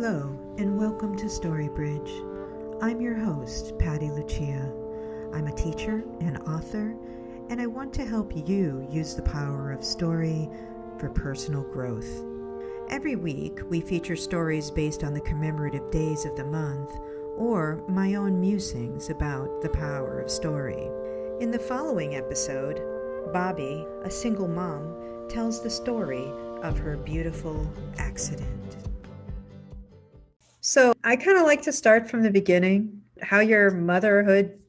Hello, and welcome to Storybridge. I'm your host, Patti Lucia. I'm a teacher and author, and I want to help you use the power of story for personal growth. Every week, we feature stories based on the commemorative days of the month, or my own musings about the power of story. In the following episode, Bobbi, a single mom, tells the story of her beautiful accident. So I kind of like to start from the beginning, how your motherhood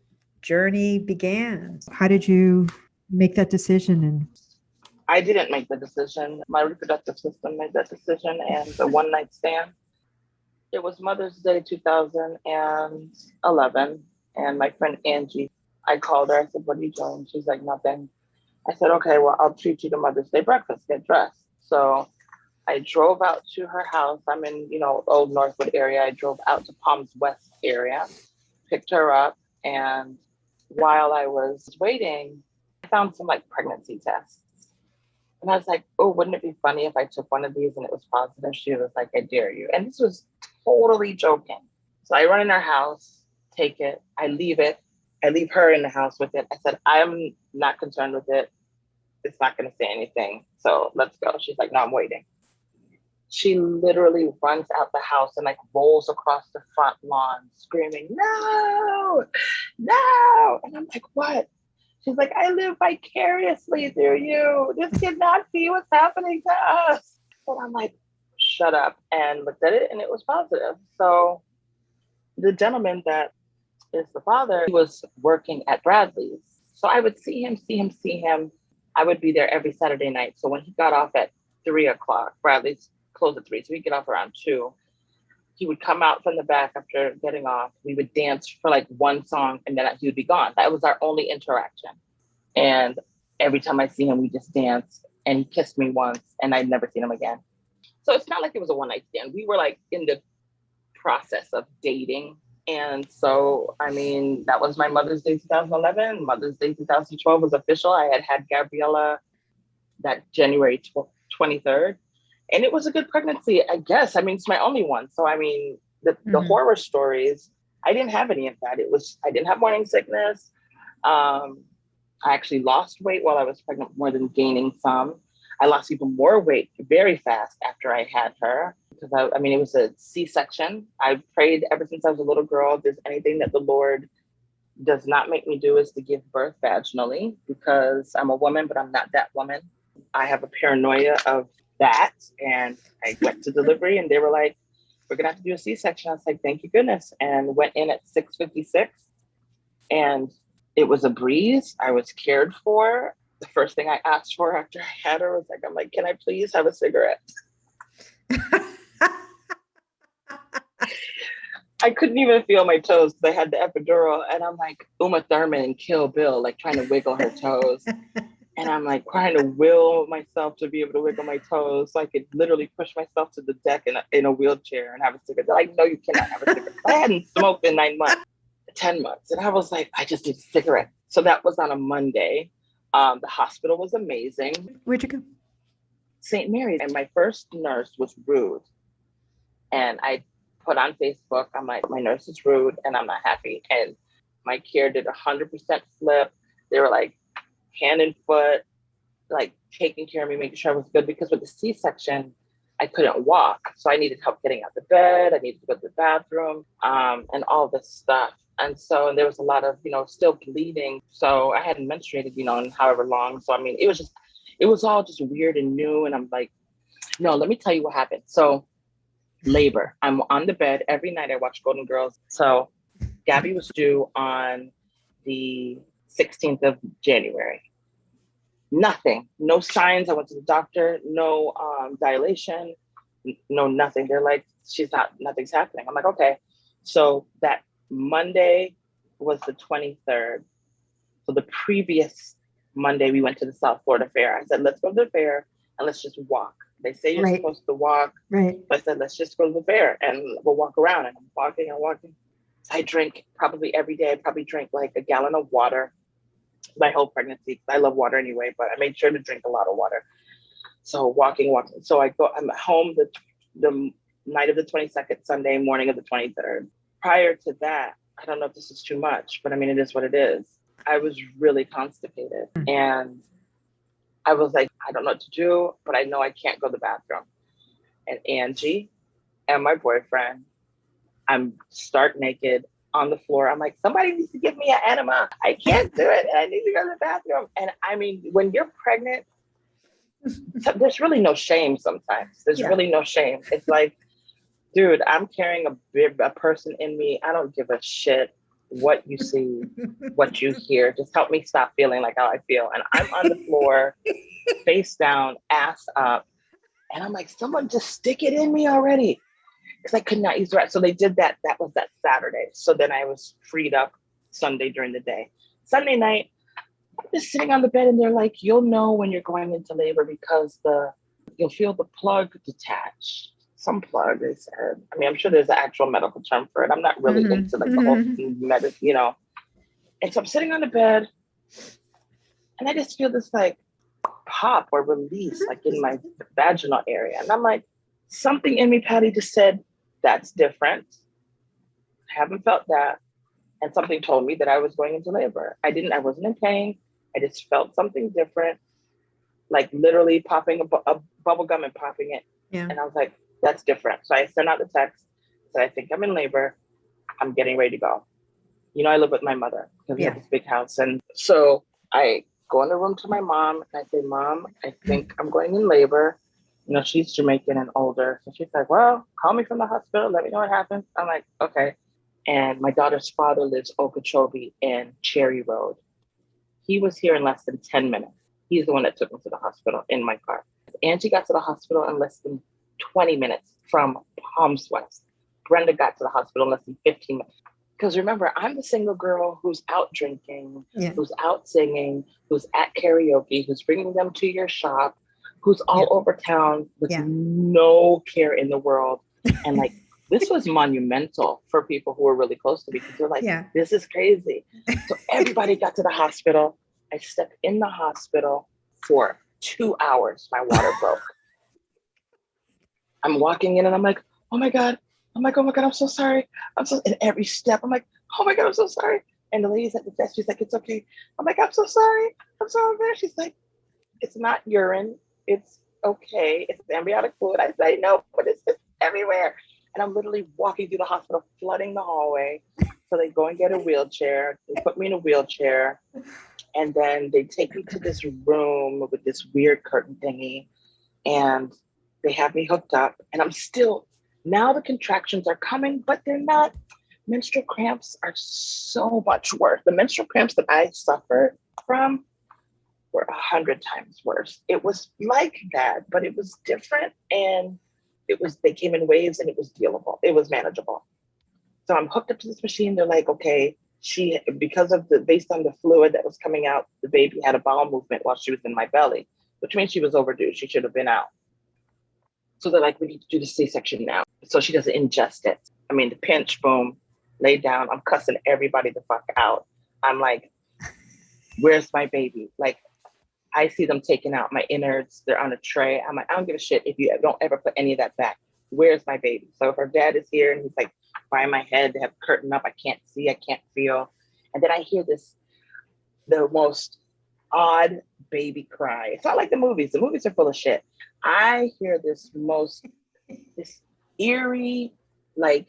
journey began. How did you make that decision? And I didn't make the decision. My reproductive system made that decision, and the one night stand. It was Mother's Day 2011, and my friend Angie, I called her. I said, "What are you doing?" She's like, "Nothing." I said, "Okay, well, I'll treat you to Mother's Day breakfast. Get dressed." So I drove out to her house. I'm in, Old Northwood area. I drove out to Palms West area, picked her up, and while I was waiting, I found some pregnancy tests. And I was like, "Oh, wouldn't it be funny if I took one of these and it was positive?" She was like, "I dare you." And this was totally joking. So I run in her house, take it, I leave it. I leave her in the house with it. I said, "I'm not concerned with it. It's not going to say anything. So let's go." She's like, "No, I'm waiting." She literally runs out the house and rolls across the front lawn screaming, "No, no." And I'm like, "What?" She's like, "I live vicariously through you. This cannot be what's happening to us." And I'm like, "Shut up," and looked at it and it was positive. So the gentleman that is the father, he was working at Bradley's. So I would see him. I would be there every Saturday night. So when he got off at 3:00, Bradley's closed at 3, so he'd get off around 2. He would come out from the back after getting off. We would dance for one song and then he would be gone. That was our only interaction. And every time I see him, we just dance, and he kissed me once and I'd never seen him again. So it's not like it was a one night stand. We were in the process of dating. And so, that was my Mother's Day 2011. Mother's Day 2012 was official. I had Gabriella that January 23rd. And it was a good pregnancy, I guess. It's my only one. So, the horror stories, I didn't have any of that. I didn't have morning sickness. I actually lost weight while I was pregnant, more than gaining some. I lost even more weight very fast after I had her. Because it was a C-section. I've prayed ever since I was a little girl. If there's anything that the Lord does not make me do, is to give birth vaginally, because I'm a woman, but I'm not that woman. I have a paranoia of that. And I went to delivery and they were like, "We're going to have to do a C-section." I was like, "Thank you, goodness." And went in at 6:56. And it was a breeze. I was cared for. The first thing I asked for after I had her was I'm like, "Can I please have a cigarette?" I couldn't even feel my toes because I had the epidural. And I'm like Uma Thurman in Kill Bill, trying to wiggle her toes. And I'm trying to will myself to be able to wiggle my toes so I could literally push myself to the deck in a wheelchair and have a cigarette. They're like, "No, you cannot have a cigarette." I hadn't smoked in 10 months. And I was like, "I just need a cigarette." So that was on a Monday. The hospital was amazing. Where'd you go? St. Mary's. And my first nurse was rude. And I put on Facebook, I'm like, "My nurse is rude and I'm not happy." And my care did 100% flip. They were hand and foot, taking care of me, making sure I was good, because with the C-section, I couldn't walk. So I needed help getting out of bed. I needed to go to the bathroom, and all this stuff. And so there was a lot of, still bleeding. So I hadn't menstruated, in however long. So, it was all just weird and new. And I'm like, "No, let me tell you what happened." So labor, I'm on the bed every night. I watch Golden Girls. So Gabby was due on the 16th of January. Nothing, no signs. I went to the doctor, no dilation, no nothing. They're like, nothing's happening. I'm like, okay. So that Monday was the 23rd. So the previous Monday, we went to the South Florida Fair. I said, "Let's go to the fair and let's just walk." They say you're supposed to walk. Right. So I said, "Let's just go to the fair and we'll walk around." And I'm walking and walking. I drink probably every day. I probably drink a gallon of water my whole pregnancy. I love water anyway, but I made sure to drink a lot of water. So walking. So I'm at home the night of the 22nd, Sunday, morning of the 23rd. Prior to that, I don't know if this is too much, but I mean, it is what it is. I was really constipated and I was like, I don't know what to do, but I know I can't go to the bathroom. And Angie and my boyfriend, I'm stark naked on the floor. I'm like, somebody needs to give me an enema. I can't do it. And I need to go to the bathroom. And I mean, when you're pregnant, there's really no shame sometimes. There's really no shame. It's like, dude, I'm carrying a person in me. I don't give a shit what you see, what you hear. Just help me stop feeling like how I feel. And I'm on the floor, face down, ass up. And I'm like, someone just stick it in me already. Because I could not use the right. So they did that. That was that Saturday. So then I was freed up Sunday during the day. Sunday night, I'm just sitting on the bed and they're like, you'll know when you're going into labor because you'll feel the plug detach. Some plug, they said. I mean, I'm sure there's an actual medical term for it. I'm not really into like the whole medicine, you know. And so I'm sitting on the bed and I just feel this like pop or release like in my vaginal area. And I'm like, something in me, Patti, just said, that's different. I haven't felt that. And something told me that I was going into labor. I wasn't in pain. I just felt something different, like literally popping a bubble gum and popping it. Yeah. And I was like, that's different. So I sent out the text, said, I think I'm in labor. I'm getting ready to go. You know, I live with my mother because we have this big house. And so I go in the room to my mom and I say, Mom, I think I'm going in labor. You know, she's Jamaican and older. So she's like, well, call me from the hospital. Let me know what happens. I'm like, okay. And my daughter's father lives Okeechobee in Cherry Road. He was here in less than 10 minutes. He's the one that took me to the hospital in my car. Angie got to the hospital in less than 20 minutes from Palms West. Brenda got to the hospital in less than 15 minutes. Because remember, I'm the single girl who's out drinking, who's out singing, who's at karaoke, who's bringing them to your shop, who's all over town with no care in the world. And like, this was monumental for people who were really close to me because they're like, this is crazy. So everybody got to the hospital. I stepped in the hospital for 2 hours. My water broke. I'm walking in and I'm like, oh my God. I'm like, oh my God, I'm so sorry. And every step, I'm like, oh my God, I'm so sorry. And the lady's at the desk, she's like, it's okay. I'm like, I'm so sorry. I'm so embarrassed. She's like, it's not urine. It's okay. It's amniotic fluid. I say, no, but it's just everywhere. And I'm literally walking through the hospital, flooding the hallway. So they go and get a wheelchair. They put me in a wheelchair. And then they take me to this room with this weird curtain thingy. And they have me hooked up. And I'm still, now the contractions are coming, but they're not. Menstrual cramps are so much worse. The menstrual cramps that I suffered from were 100 times worse. It was like that, but it was different. And they came in waves and it was dealable. It was manageable. So I'm hooked up to this machine. They're like, okay, based on the fluid that was coming out, the baby had a bowel movement while she was in my belly, which means she was overdue. She should have been out. So they're like, we need to do the C-section now. So she doesn't ingest it. I mean, the pinch, boom, lay down. I'm cussing everybody the fuck out. I'm like, where's my baby? Like, I see them taking out my innards. They're on a tray. I'm like, I don't give a shit if you don't ever put any of that back. Where's my baby? So if her dad is here and he's like by my head, they have a curtain up. I can't see, I can't feel. And then I hear the most odd baby cry. It's not like the movies. The movies are full of shit. I hear this eerie, like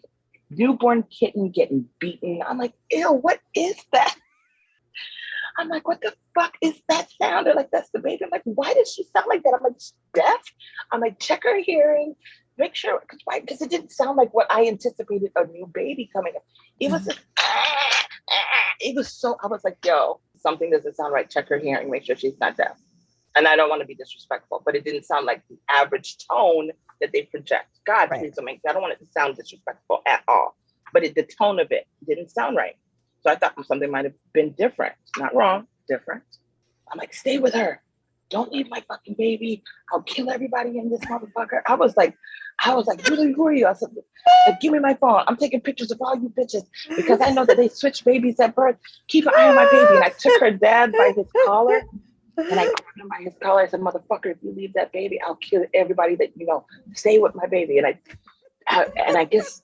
newborn kitten getting beaten. I'm like, ew, what is that? I'm like, what the fuck is that sound? They're like, that's the baby. I'm like, why does she sound like that? I'm like, she's deaf. I'm like, check her hearing, make sure, because it didn't sound like what I anticipated a new baby coming up. It was just, it was so, I was like, yo, something doesn't sound right. Check her hearing, make sure she's not deaf. And I don't want to be disrespectful, but it didn't sound like the average tone that they project. God, please don't make that. I don't want it to sound disrespectful at all. But the tone of it didn't sound right. So I thought something might have been different. Not wrong, different. I'm like, stay with her. Don't leave my fucking baby. I'll kill everybody in this motherfucker. I was like, who are you? I said, give me my phone. I'm taking pictures of all you bitches because I know that they switch babies at birth. Keep an eye on my baby. And I took her dad by his collar and I grabbed him by his collar. I said, motherfucker, if you leave that baby, I'll kill everybody that you know. Stay with my baby. And And I guess,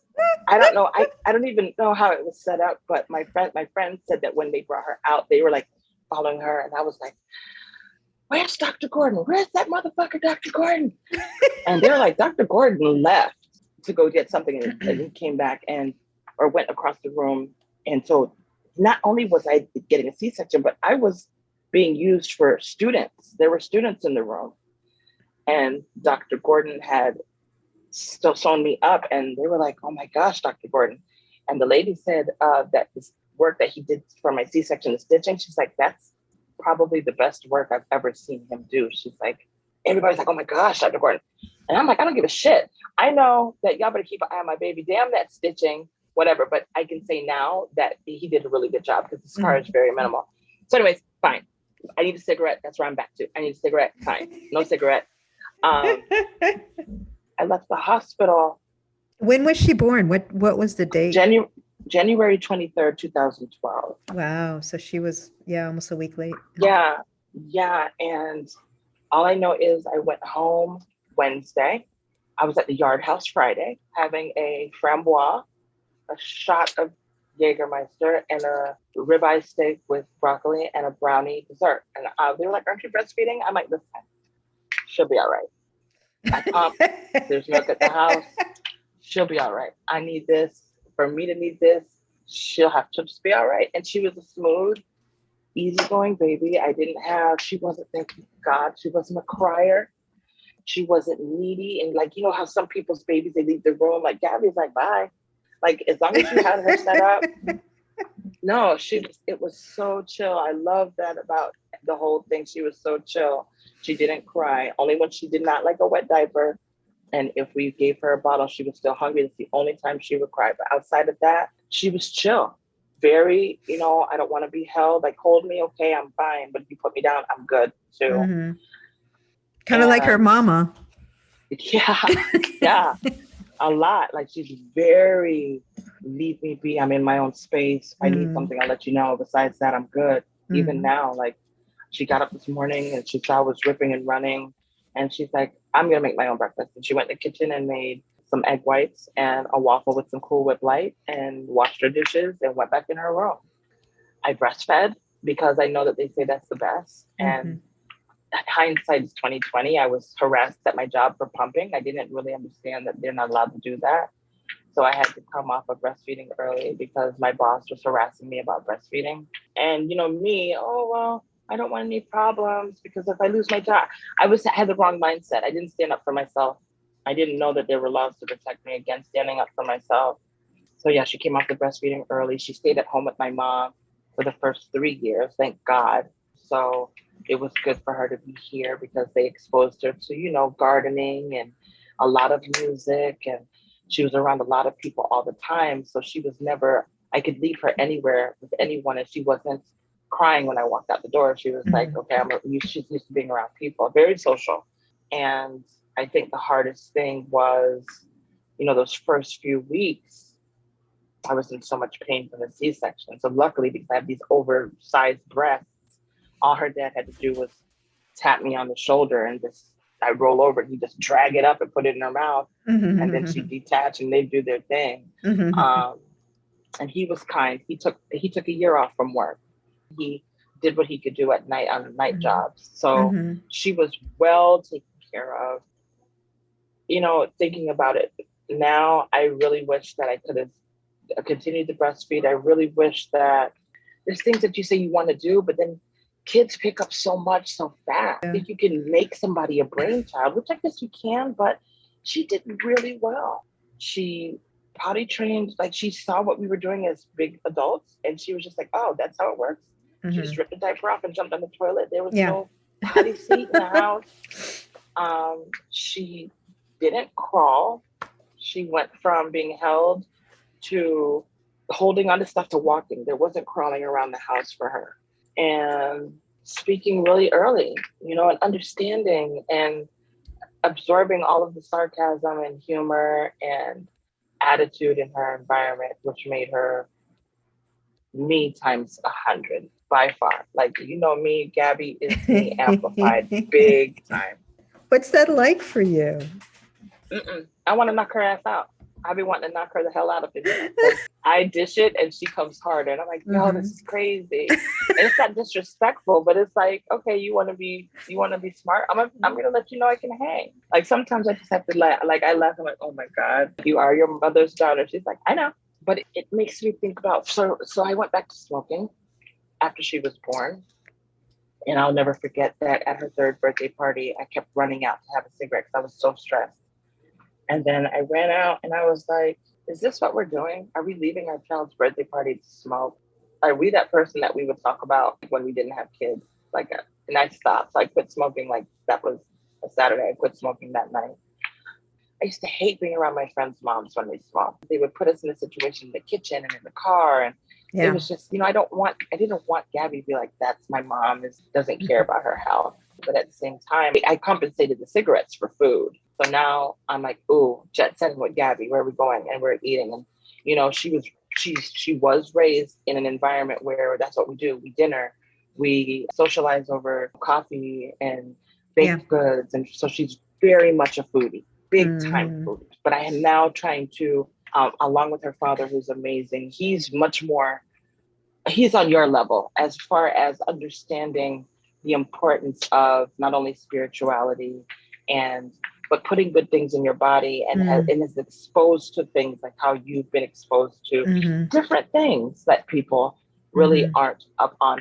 I don't know. I don't even know how it was set up, but my friend said that when they brought her out, they were like following her. And I was like, where's Dr. Gordon? Where's that motherfucker, Dr. Gordon? And they were like, Dr. Gordon left to go get something, and he came back or went across the room. And so not only was I getting a C-section, but I was being used for students. There were students in the room. And Dr. Gordon had still sewn me up, and they were like, oh my gosh, Dr. Gordon. And the lady said that this work that he did for my C-section, the stitching, she's like, that's probably the best work I've ever seen him do. She's like, everybody's like, oh my gosh, Dr. Gordon. And I'm like, I don't give a shit. I know that y'all better keep an eye on my baby. Damn that stitching, whatever. But I can say now that he did a really good job because the scar is very minimal. So anyways, fine. I need a cigarette. That's where I'm back to. I need a cigarette. Fine. No cigarette. I left the hospital. When was she born? What was the date? January 23rd, 2012. Wow. So she was, almost a week late. Yeah. And all I know is I went home Wednesday. I was at the Yard House Friday having a framboise, a shot of Jägermeister, and a ribeye steak with broccoli and a brownie dessert. And they were like, aren't you breastfeeding? I'm like, listen, she'll be all right. I pump. There's milk at the house. She'll be all right. I need this. For me to need this, she'll have to just be all right. And she was a smooth, easygoing baby. She wasn't, thank God, she wasn't a crier. She wasn't needy. And like, you know how some people's babies, they leave the room, like Gabby's like, bye. Like, as long as you had her set up. No, it was so chill. I love that about the whole thing. She was so chill. She didn't cry, only when she did not like a wet diaper. And if we gave her a bottle, she was still hungry. That's the only time she would cry. But outside of that, she was chill. Very, I don't want to be held. Like, hold me, okay, I'm fine. But if you put me down, I'm good too. Mm-hmm. Kind of like her mama. Yeah, a lot. Like, she's very, leave me be. I'm in my own space. If I need something, I'll let you know. Besides that, I'm good. Even now, like, she got up this morning and she saw I was ripping and running. And she's like, I'm going to make my own breakfast. And she went in the kitchen and made some egg whites and a waffle with some Cool Whip Light and washed her dishes and went back in her room. I breastfed because I know that they say that's the best. And hindsight is 2020. I was harassed at my job for pumping. I didn't really understand that they're not allowed to do that. So I had to come off of breastfeeding early because my boss was harassing me about breastfeeding. And, me, I don't want any problems because if I lose my job, I had the wrong mindset. I didn't stand up for myself. I didn't know that there were laws to protect me against standing up for myself. So yeah, she came off the breastfeeding early. She stayed at home with my mom for the first 3 years, thank God. So it was good for her to be here because they exposed her to, gardening and a lot of music. And she was around a lot of people all the time. So she was never, I could leave her anywhere with anyone and she wasn't crying when I walked out the door. She was like, okay, she's used to being around people, very social. And I think the hardest thing was, those first few weeks, I was in so much pain from the C-section. So luckily, because I have these oversized breasts, all her dad had to do was tap me on the shoulder and I roll over and he just drag it up and put it in her mouth. And then she detach and they do their thing. And he was kind. He took a year off from work. He did what he could do at night on night jobs. So she was well taken care of. Thinking about it now, I really wish that I could have continued to breastfeed. I really wish that there's things that you say you want to do, but then kids pick up so much so fast. I think you can make somebody a brainchild, which I guess you can, but she did really well. She potty trained, like she saw what we were doing as big adults and she was just like, oh, that's how it works. She just ripped the diaper off and jumped on the toilet. There was no potty seat in the house. She didn't crawl. She went from being held to holding onto stuff to walking. There wasn't crawling around the house for her. And speaking really early, and understanding and absorbing all of the sarcasm and humor and attitude in her environment, which made her me times 100 by far. Like, me, Gabby is me amplified big time. What's that like for you? I want to knock her ass out. I be wanting to knock her the hell out of it because I dish it and she comes harder. And I'm like, yo, this is crazy. And it's not disrespectful, but it's like, okay, you want to be smart. I'm going to let you know I can hang. Like sometimes I just have to I laugh. I'm like, oh my God, you are your mother's daughter. She's like, I know. But it makes me think about, so I went back to smoking after she was born. And I'll never forget that at her 3rd birthday party, I kept running out to have a cigarette because I was so stressed. And then I ran out and I was like, is this what we're doing? Are we leaving our child's birthday party to smoke? Are we that person that we would talk about when we didn't have kids? And I stopped. So I quit smoking. Like that was a Saturday. I quit smoking that night. I used to hate being around my friends' moms when they smoked. They would put us in a situation in the kitchen and in the car. And it was just, I didn't want Gabby to be like, that's my mom, doesn't care about her health. But at the same time, I compensated the cigarettes for food. So now I'm like, ooh, jet setting with Gabby, where are we going? And we're eating. And, she was raised in an environment where that's what we do. We dinner, we socialize over coffee and baked goods. And so she's very much a foodie, big time foodie. But I am now trying to, along with her father, who's amazing, he's on your level as far as understanding the importance of not only spirituality but putting good things in your body and is exposed to things like how you've been exposed to different things that people really aren't up on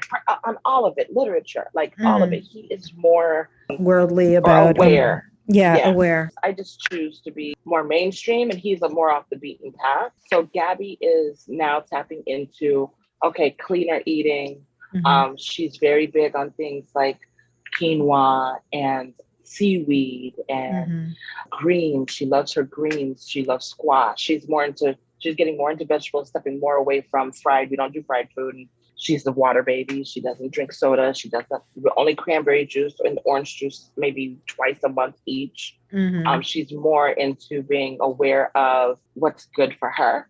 all of it, literature, like all of it. He is more worldly about aware. Aware. I just choose to be more mainstream and he's a more off the beaten path. So Gabby is now tapping into, okay, cleaner eating. She's very big on things like quinoa and seaweed and greens. She loves her greens. She loves squash. She's getting more into vegetables, stepping more away from fried. We don't do fried food. And she's the water baby. She doesn't drink soda. She does only cranberry juice and orange juice, maybe twice a month each. She's more into being aware of what's good for her.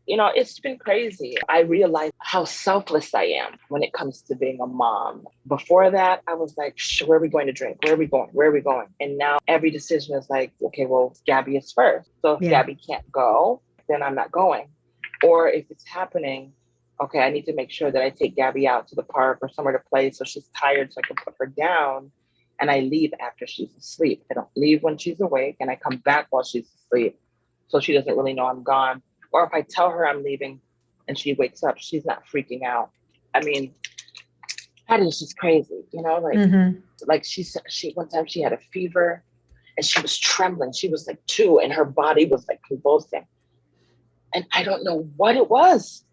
It's been crazy. I realized how selfless I am when it comes to being a mom. Before that, I was like, where are we going to drink? Where are we going? Where are we going? And now every decision is like, okay, well, Gabby is first. So if Gabby can't go, then I'm not going. Or if it's happening, okay, I need to make sure that I take Gabby out to the park or somewhere to play so she's tired so I can put her down. And I leave after she's asleep. I don't leave when she's awake and I come back while she's asleep. So she doesn't really know I'm gone. Or if I tell her I'm leaving and she wakes up, she's not freaking out. I mean, that is just crazy, like she one time she had a fever and she was trembling. She was like 2 and her body was like convulsing. And I don't know what it was.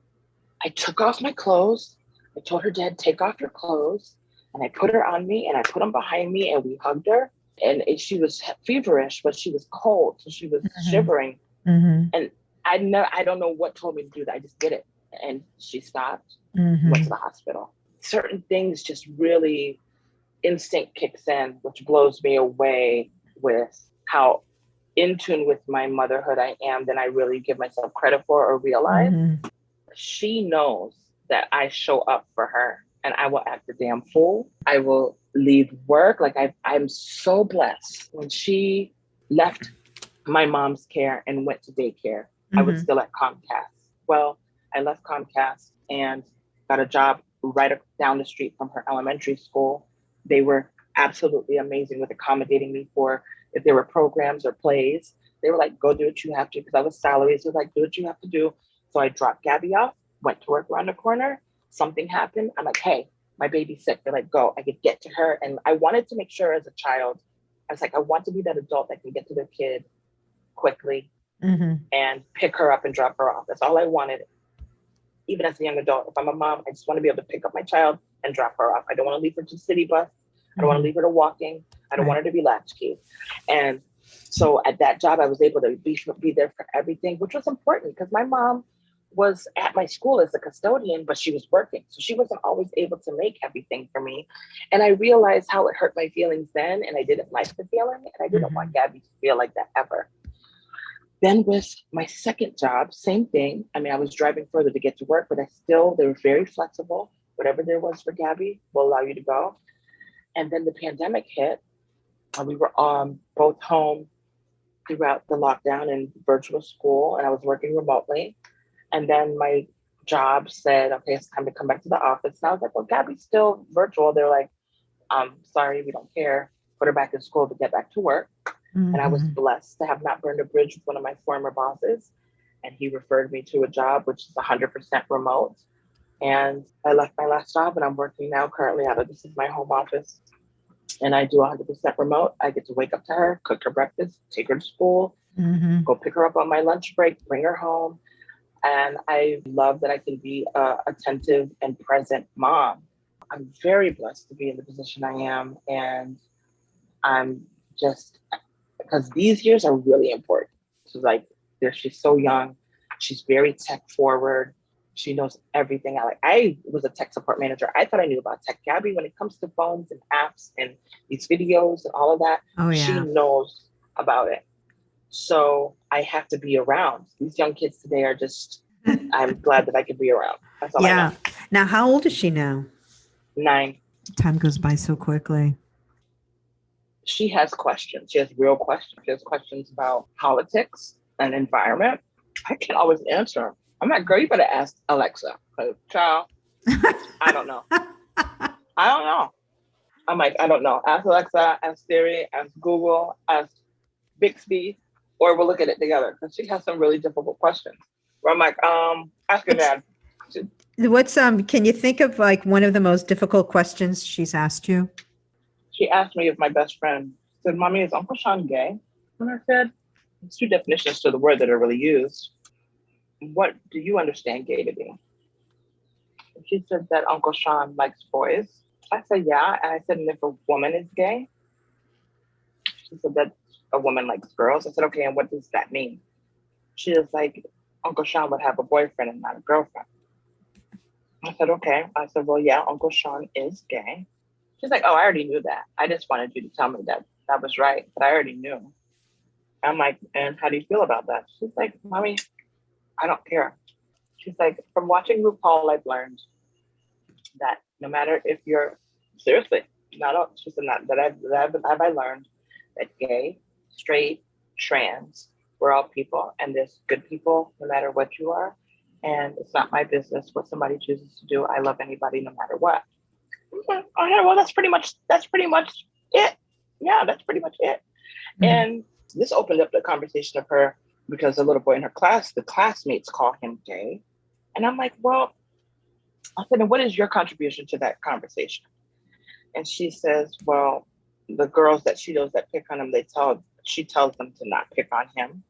I took off my clothes. I told her dad, take off your clothes. And I put her on me and I put them behind me and we hugged her. And she was feverish, but she was cold. So she was shivering. And I don't know what told me to do that. I just did it. And she stopped, went to the hospital. Certain things just really, instinct kicks in, which blows me away with how in tune with my motherhood I am than I really give myself credit for or realize. She knows that I show up for her and I will act a damn fool. I will leave work. Like I'm so blessed. When she left my mom's care and went to daycare, I was still at Comcast. Well, I left Comcast and got a job right down the street from her elementary school. They were absolutely amazing with accommodating me for if there were programs or plays. They were like, go do what you have to, because I was salaried. So like, do what you have to do. So I dropped Gabby off, went to work around the corner. Something happened. I'm like, hey, my baby's sick. They're like, go. I could get to her. And I wanted to make sure as a child, I was like, I want to be that adult that can get to their kid quickly and pick her up and drop her off. That's all I wanted. Even as a young adult, if I'm a mom, I just want to be able to pick up my child and drop her off. I don't want to leave her to city bus. I don't want to leave her to walking. I don't want her to be latchkey. And so at that job, I was able to be there for everything, which was important because my mom was at my school as a custodian, but she was working. So she wasn't always able to make everything for me. And I realized how it hurt my feelings then. And I didn't like the feeling. And I didn't want Gabby to feel like that ever. Then with my second job, same thing. I mean, I was driving further to get to work, but they were very flexible. Whatever there was for Gabby will allow you to go. And then the pandemic hit. We were both home. throughout the lockdown in virtual school, and I was working remotely. And then my job said, okay, it's time to come back to the office. And I was like, well, Gabby's still virtual. They're like, sorry, we don't care. Put her back in school to get back to work. And I was Mm-hmm. blessed to have not burned a bridge with one of my former bosses. And he referred me to a job which is 100% remote. And I left my last job and I'm working now currently out of this is my home office. And I do 100% remote. I get to wake up to her, cook her breakfast, take her to school, Mm-hmm. go pick her up on my lunch break, bring her home. And I love that I can be a attentive and present mom. I'm very blessed to be in the position I am. And I'm just, because these years are really important. So like, she's so young. She's very tech forward. She knows everything. I was a tech support manager. I thought I knew about tech. Gabby, when it comes to phones and apps and these videos and all of that, Oh, she yeah. knows about it. So I have to be around. These young kids today are just, I'm glad that I could be around. That's all I know. Yeah. Now, how old is she now? 9. Time goes by so quickly. She has questions. She has real questions. She has questions about politics and environment. I can always answer them. I'm like, girl, you better ask Alexa. Child, I don't know. I don't know. I'm like, I don't know. Ask Alexa, ask Siri, ask Google, ask Bixby, or we'll look at it together. Because she has some really difficult questions. Where I'm like, ask her What's, dad. what's can you think of like one of the most difficult questions she's asked you? She asked me if my best friend said, Mommy, is Uncle Sean gay? And I said, there's 2 definitions to the word that are really used. What do you understand gay to be? And she said that Uncle Sean likes boys. I said, yeah. And I said, and if a woman is gay? She said that a woman likes girls. I said, okay, and what does that mean? She was like, Uncle Sean would have a boyfriend and not a girlfriend. I said, okay. I said, well, yeah, Uncle Sean is gay. She's like, oh, I already knew that. I just wanted you to tell me that that was right, but I already knew. I'm like, and how do you feel about that? She's like, Mommy, I don't care. She's like, from watching RuPaul, I've learned that no matter if you're seriously not, she said not that have I learned that gay, straight, trans, we're all people, and there's good people no matter what you are, and it's not my business what somebody chooses to do. I love anybody no matter what. Okay, well, that's pretty much it. Yeah, that's pretty much it. Mm-hmm. And this opened up the conversation of her because a little boy in her class, the classmates call him gay. And I'm like, well, I said, and what is your contribution to that conversation? And she says, well, the girls that she knows that pick on him, she tells them to not pick on him.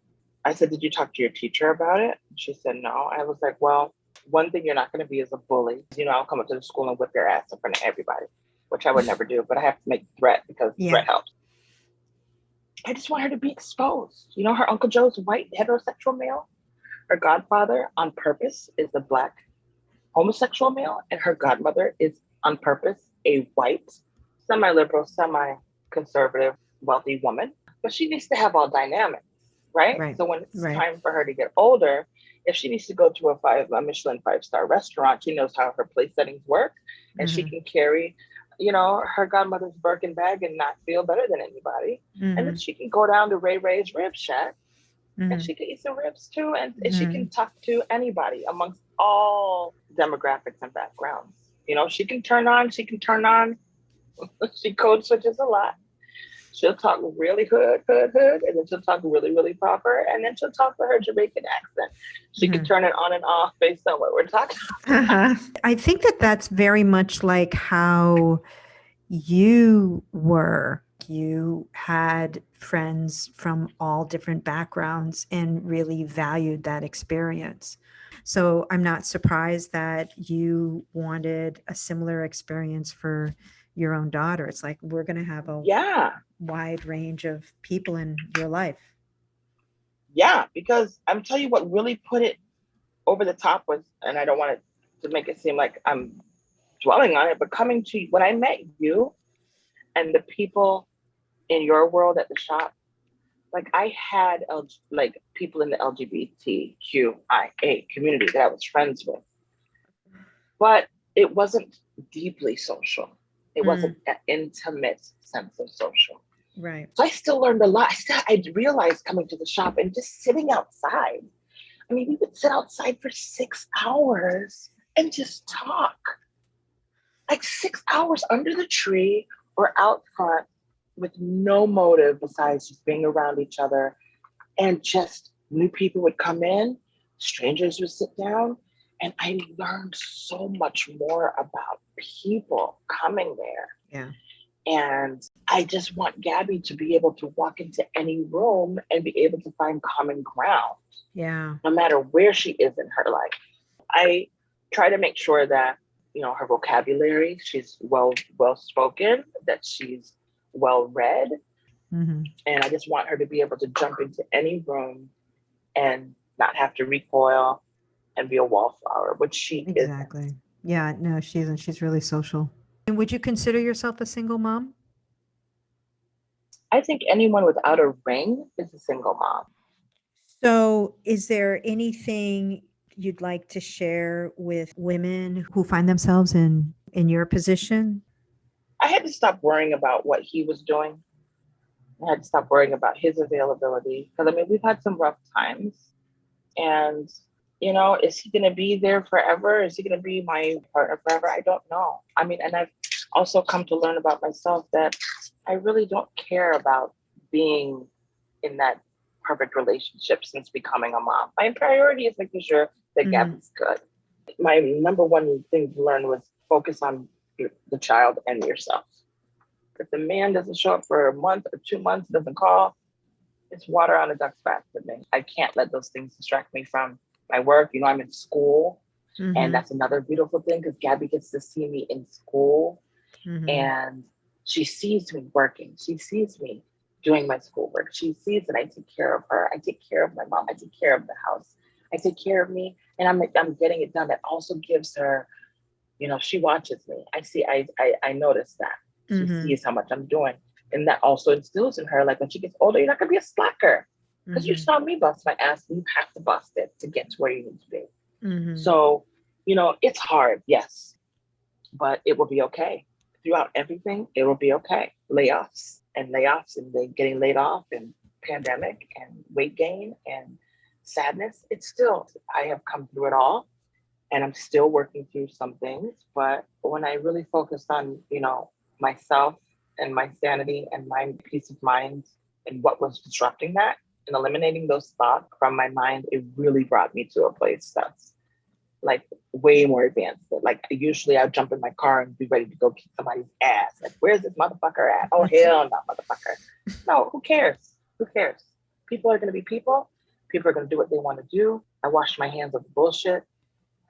I said, did you talk to your teacher about it? She said, no. I was like, well, one thing you're not going to be is a bully. You know, I'll come up to the school and whip your ass in front of everybody, which I would never do, but I have to make the threat because threat helps. I just want her to be exposed. You know, her Uncle Joe's white heterosexual male. Her godfather on purpose is a Black homosexual male, and her godmother is on purpose a white, semi-liberal, semi-conservative, wealthy woman. But she needs to have all dynamics, right? So when it's time for her to get older, if she needs to go to a Michelin 5-star restaurant, she knows how her place settings work, and she can carry, you know, her godmother's Birkin bag and not feel better than anybody. And then she can go down to Ray Ray's Rib Shack and she can eat some ribs too. And she can talk to anybody amongst all demographics and backgrounds. You know, she can turn on. She code switches a lot. She'll talk really hood, and then she'll talk really, really proper, and then she'll talk with her Jamaican accent. She can turn it on and off based on what we're talking about. I think that that's very much like how you were. You had friends from all different backgrounds and really valued that experience. So I'm not surprised that you wanted a similar experience for your own daughter. It's like, we're going to have a wide range of people in your life. Yeah, because I'm telling you what really put it over the top was, and I don't want it to make it seem like I'm dwelling on it, but coming to when I met you and the people in your world at the shop, like I had like people in the LGBTQIA community that I was friends with, but it wasn't deeply social. It wasn't an intimate sense of social. Right. So I still learned a lot. I realized coming to the shop and just sitting outside. I mean, we would sit outside for 6 hours and just talk. Like 6 hours under the tree or out front with no motive besides just being around each other. And just new people would come in, strangers would sit down. And I learned so much more about people coming there. Yeah. And I just want Gabby to be able to walk into any room and be able to find common ground. Yeah. No matter where she is in her life. I try to make sure that, you know, her vocabulary, she's well spoken, that she's well read. Mm-hmm. And I just want her to be able to jump into any room and not have to recoil and be a wallflower, which she Exactly. isn't. Yeah, no, she isn't. She's really social. And would you consider yourself a single mom? I think anyone without a ring is a single mom. So, is there anything you'd like to share with women who find themselves in your position? I had to stop worrying about what he was doing. I had to stop worrying about his availability. Because I mean, we've had some rough times. And, you know, is he going to be there forever? Is he going to be my partner forever? I don't know. I mean, and I've also come to learn about myself that I really don't care about being in that perfect relationship since becoming a mom. My priority is making sure that Gabby's good. My number one thing to learn was focus on the child and yourself. If the man doesn't show up for a month or 2 months, doesn't call, it's water on a duck's back for me. I can't let those things distract me from my work. You know, I'm in school. And that's another beautiful thing because Gabby gets to see me in school. And she sees me working. She sees me doing my schoolwork. She sees that I take care of her. I take care of my mom. I take care of the house. I take care of me. And I'm getting it done. That also gives her, you know, she watches me. I notice that. She sees how much I'm doing. And that also instills in her, like when she gets older, you're not gonna be a slacker. Because you saw me bust my ass, and you have to bust it to get to where you need to be. So, you know, it's hard, yes, but it will be okay. Throughout everything, it will be okay. Layoffs and then getting laid off and pandemic and weight gain and sadness. It's still, I have come through it all and I'm still working through some things. But when I really focused on, you know, myself and my sanity and my peace of mind and what was disrupting that and eliminating those thoughts from my mind, it really brought me to a place that's like way more advanced. Like usually I'd jump in my car and be ready to go kick somebody's ass. Like, where's this motherfucker at? Oh, hell no, motherfucker. No, who cares? Who cares? People are going to be people. People are going to do what they want to do. I wash my hands of the bullshit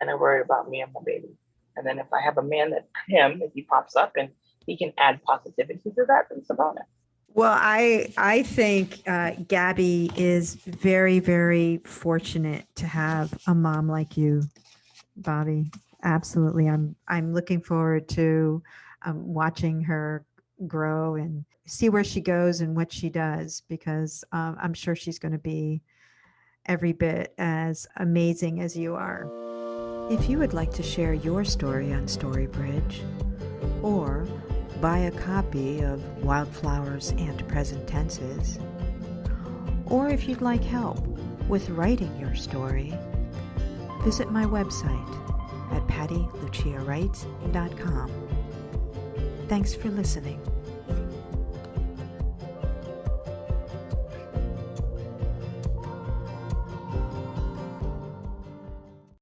and I worry about me and my baby. And then if I have a man if he pops up and he can add positivity to that, then it's a bonus. Well, I think Gabby is very, very fortunate to have a mom like you, Bobbi. Absolutely. I'm looking forward to watching her grow and see where she goes and what she does, because I'm sure she's going to be every bit as amazing as you are. If you would like to share your story on StoryBridge or buy a copy of Wildflowers and Present Tenses, or if you'd like help with writing your story, visit my website at pattiluciawrites.com. Thanks for listening.